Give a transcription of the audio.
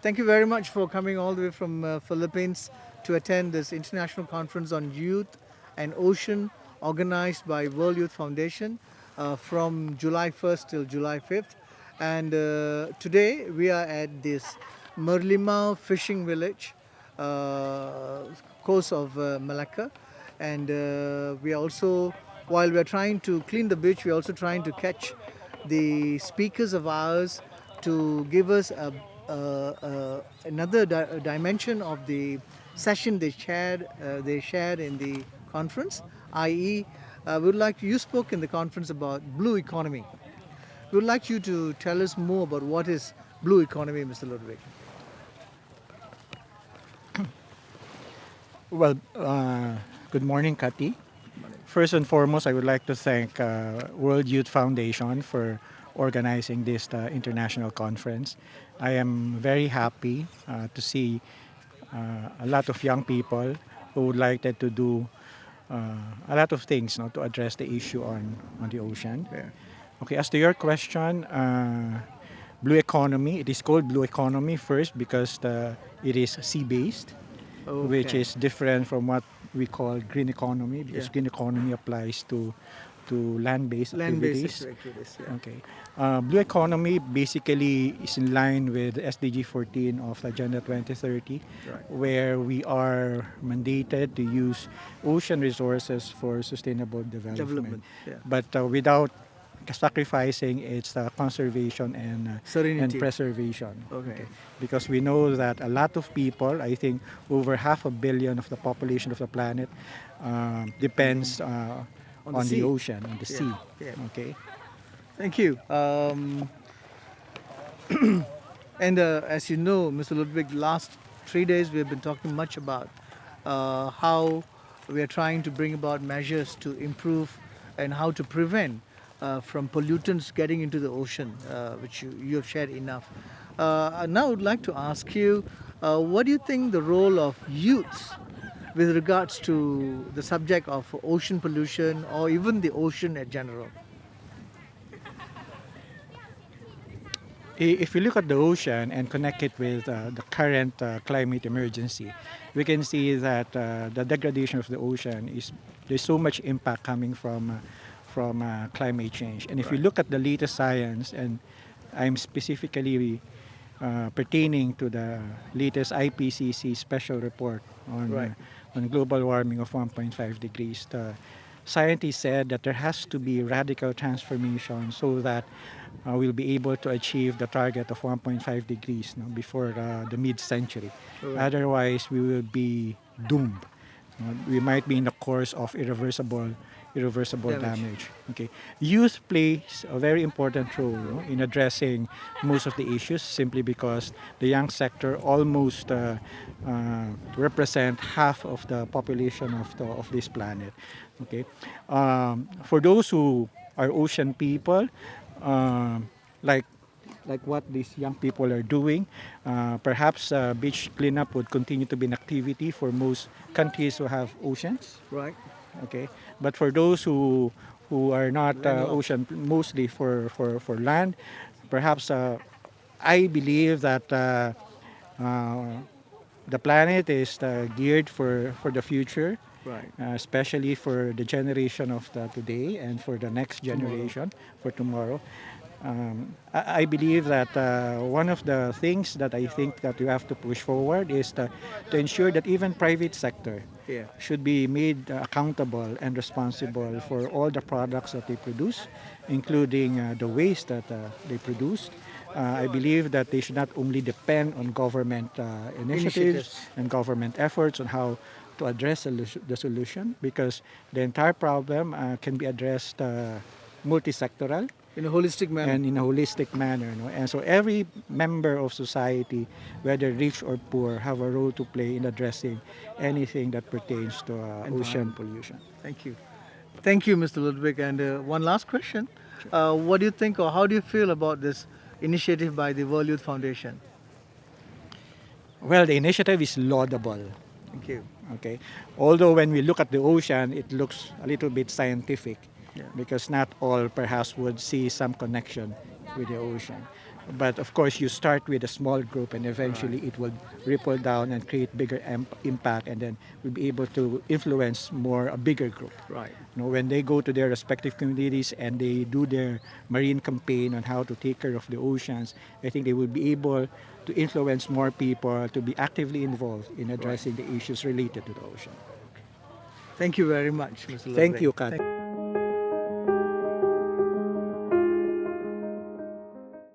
Thank you very much for coming all the way from Philippines to attend this international conference on youth and ocean organized by World Youth Foundation from July 1st till July 5th. And today we are at this Merlimau fishing village, uh, coast of Malacca. And we are also, while we are trying to clean the beach, we are also trying to catch the speakers of ours to give us another dimension of the session they shared in the conference, i.e., we would like you spoke in the conference about blue economy. We would like you to tell us more about what is blue economy, Mr. Ludwig. Well, good morning, Kati. First and foremost, I would like to thank World Youth Foundation for organizing this international conference. I am very happy to see a lot of young people who would like to do a lot of things to address the issue on the ocean. Yeah. Okay, as to your question, blue economy, it is called blue economy first because it is sea-based, which Okay. is different from what we call green economy because Yeah. green economy applies to land-based Land-based activities. activities. Yeah. Okay. Blue economy basically is in line with SDG 14 of Agenda 2030, Right. where we are mandated to use ocean resources for sustainable development, Development. Yeah. but without sacrificing its conservation and Serenity. preservation. Okay. Because we know that a lot of people, I think over 500 million of the population of the planet, depends On the on the sea. ocean, on the Yeah. sea. Yeah. Okay. Thank you. And as you know, Mr. Ludwig, last 3 days we have been talking much about how we are trying to bring about measures to improve and how to prevent from pollutants getting into the ocean, which you have shared enough. Now I would like to ask you, what do you think the role of youths with regards to the subject of ocean pollution or even the ocean in general? If you look at the ocean and connect it with the current climate emergency, we can see that the degradation of the ocean is there's so much impact coming from climate change. And if you Right. look at the latest science, and I'm specifically pertaining to the latest IPCC special report Right. on global warming of 1.5 degrees, the scientists said that there has to be radical transformation so that we'll be able to achieve the target of 1.5 degrees before the mid-century. Correct. Otherwise, we will be doomed. We might be in the course of irreversible Damage. damage. Okay, youth plays a very important role in addressing most of the issues simply because the young sector almost represent half of the population of this planet. Okay, for those who are ocean people, like what these young people are doing. Perhaps beach cleanup would continue to be an activity for most countries who have oceans. Right. Okay, but for those who are not Landlocked. ocean, mostly for land, perhaps I believe that uh, the planet is geared for the future, Right. especially for the generation of today and for the next generation for tomorrow. I believe that one of the things that I think that you have to push forward is to ensure that even private sector Yeah. should be made accountable and responsible for all the products that they produce, including the waste that they produce. I believe that they should not only depend on government initiatives Initiatives. and government efforts on how to address the solution, because the entire problem can be addressed multi-sectoral In a holistic manner. and in a holistic manner. No? And so every member of society, whether rich or poor, have a role to play in addressing anything that pertains to ocean pollution. Thank you. Thank you, Mr. Ludwig. And one last question. What do you think or how do you feel about this initiative by the World Youth Foundation? Well, the initiative is laudable. Thank you. Okay, although when we look at the ocean, it looks a little bit scientific, Yeah. because not all perhaps would see some connection with the ocean. But of course, you start with a small group, and eventually it will ripple down and create bigger impact, and then we'll be able to influence more a bigger group. Right. When they go to their respective communities and they do their marine campaign on how to take care of the oceans, I think they will be able to influence more people to be actively involved in addressing the issues related to the ocean. Thank you very much, Mr. Thank Ludwig. you, Kat.